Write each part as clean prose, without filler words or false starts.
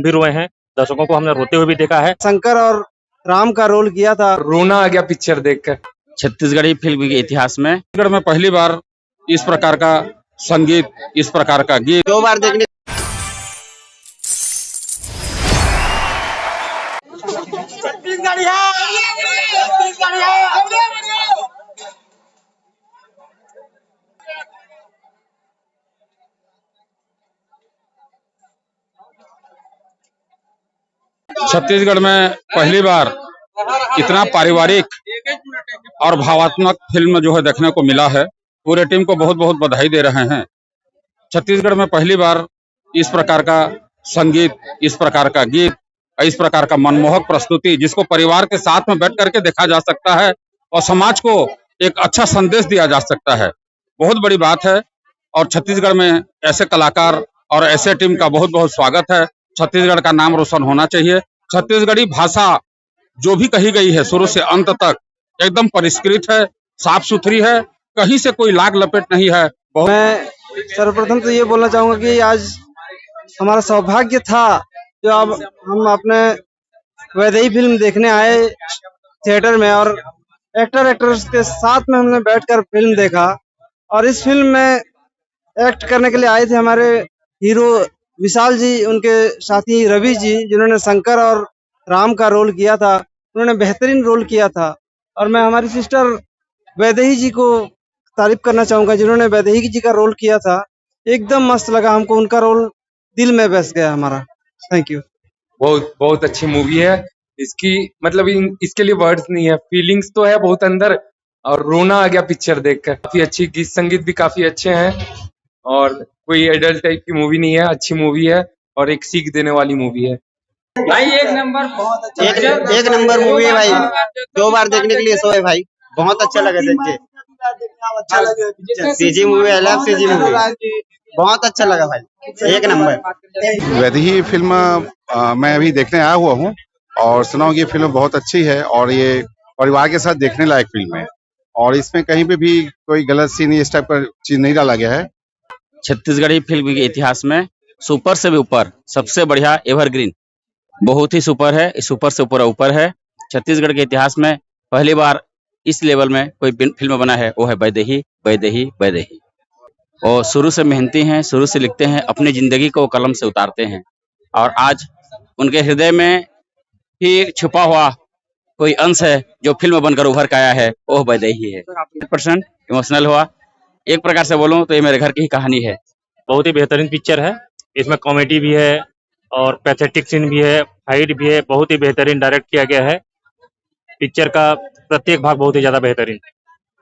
भी रोए हैं, दर्शकों को हमने रोते हुए भी देखा है। शंकर और राम का रोल किया था। रोना आ गया पिक्चर देखकर। छत्तीसगढ़ी फिल्म के इतिहास में छत्तीसगढ़ में पहली बार इस प्रकार का संगीत, इस प्रकार का गीत 2 बार देखने। छत्तीसगढ़ में पहली बार इतना पारिवारिक और भावात्मक फिल्म जो है देखने को मिला है। पूरे टीम को बहुत बहुत बधाई दे रहे हैं। छत्तीसगढ़ में पहली बार इस प्रकार का संगीत, इस प्रकार का गीत, इस प्रकार का मनमोहक प्रस्तुति जिसको परिवार के साथ में बैठ करके देखा जा सकता है और समाज को एक अच्छा संदेश दिया जा सकता है, बहुत बड़ी बात है। और छत्तीसगढ़ में ऐसे कलाकार और ऐसे टीम का बहुत बहुत स्वागत है। छत्तीसगढ़ का नाम रोशन होना चाहिए। छत्तीसगढ़ी भाषा जो भी कही गई है शुरू से अंत तक एकदम परिष्कृत है, साफ सुथरी है, कहीं से कोई लाग लपेट नहीं है। मैं सर्वप्रथम तो ये बोलना चाहूंगा कि आज हमारा सौभाग्य था जो अब हम अपने वैदेही फिल्म देखने आए थिएटर में, और एक्टर्स के साथ में हमने बैठकर फिल्म देखा। और इस फिल्म में एक्ट करने के लिए आए थे हमारे हीरो विशाल जी, उनके साथी रवि जी, जिन्होंने शंकर और राम का रोल किया था। उन्होंने बेहतरीन रोल किया था। और मैं हमारी सिस्टर वैदेही जी को तारीफ करना चाहूंगा, जिन्होंने वैदेही जी का रोल किया था। एकदम मस्त लगा हमको, उनका रोल दिल में बस गया हमारा। Thank you. बहुत बहुत अच्छी मूवी है। इसकी मतलब इसके लिए वर्ड्स नहीं है, फीलिंग्स तो है बहुत अंदर, और रोना आ गया पिक्चर देखकर। काफी अच्छी, गीत संगीत भी काफी अच्छे हैं, और कोई एडल्ट टाइप की मूवी नहीं है, अच्छी मूवी है और एक सीख देने वाली मूवी है भाई। एक नंबर, बहुत अच्छा, एक नंबर मूवी है भाई। 2 बार देखने के लिए सोए भाई, बहुत अच्छा लगा देख के। CG movie, I love CG movie, बहुत अच्छा लगा भाई, एक नंबर। वैदेही फिल्म मैं अभी देखने आया हुआ हूँ और सुना हूँ कि ये फिल्म बहुत अच्छी है और ये परिवार के साथ देखने लायक फिल्म है, और इसमें कहीं पे भी कोई गलत सीन इस टाइप का चीज नहीं डाला गया है। छत्तीसगढ़ी फिल्म के इतिहास में सुपर से भी ऊपर, सबसे बढ़िया एवरग्रीन, बहुत ही सुपर है, सुपर से ऊपर है। छत्तीसगढ़ के इतिहास में पहली बार इस लेवल में कोई फिल्म बना है, वो है वैदेही वैदेही वैदेही। और शुरू से मेहनती हैं, शुरू से लिखते हैं, अपनी जिंदगी को कलम से उतारते हैं, और आज उनके हृदय में ही छुपा हुआ कोई अंश है जो फिल्म बनकर उभर के आया है, वो वैदेही है। 100% इमोशनल हुआ। एक प्रकार से बोलूं तो ये मेरे घर की ही कहानी है। बहुत ही बेहतरीन पिक्चर है। इसमें कॉमेडी भी है और पैथेटिक सीन भी है, फाइट भी है। बहुत ही बेहतरीन डायरेक्ट किया गया है। पिक्चर का प्रत्येक भाग बहुत ही ज्यादा बेहतरीन,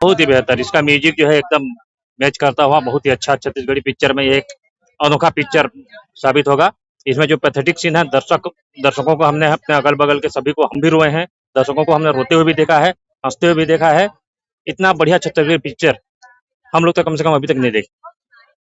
बहुत ही बेहतर। इसका म्यूजिक जो है एकदम मैच करता हुआ बहुत ही अच्छा। छत्तीसगढ़ी पिक्चर में एक अनोखा पिक्चर साबित होगा। इसमें जो पैथेटिक सीन है, दर्शकों को हमने अपने अगल बगल के सभी को, हम भी रोए हैं, दर्शकों को हमने रोते हुए भी देखा है, हंसते हुए भी देखा है। इतना बढ़िया छत्तीसगढ़ी पिक्चर हम लोग तो कम से कम अभी तक नहीं देखे।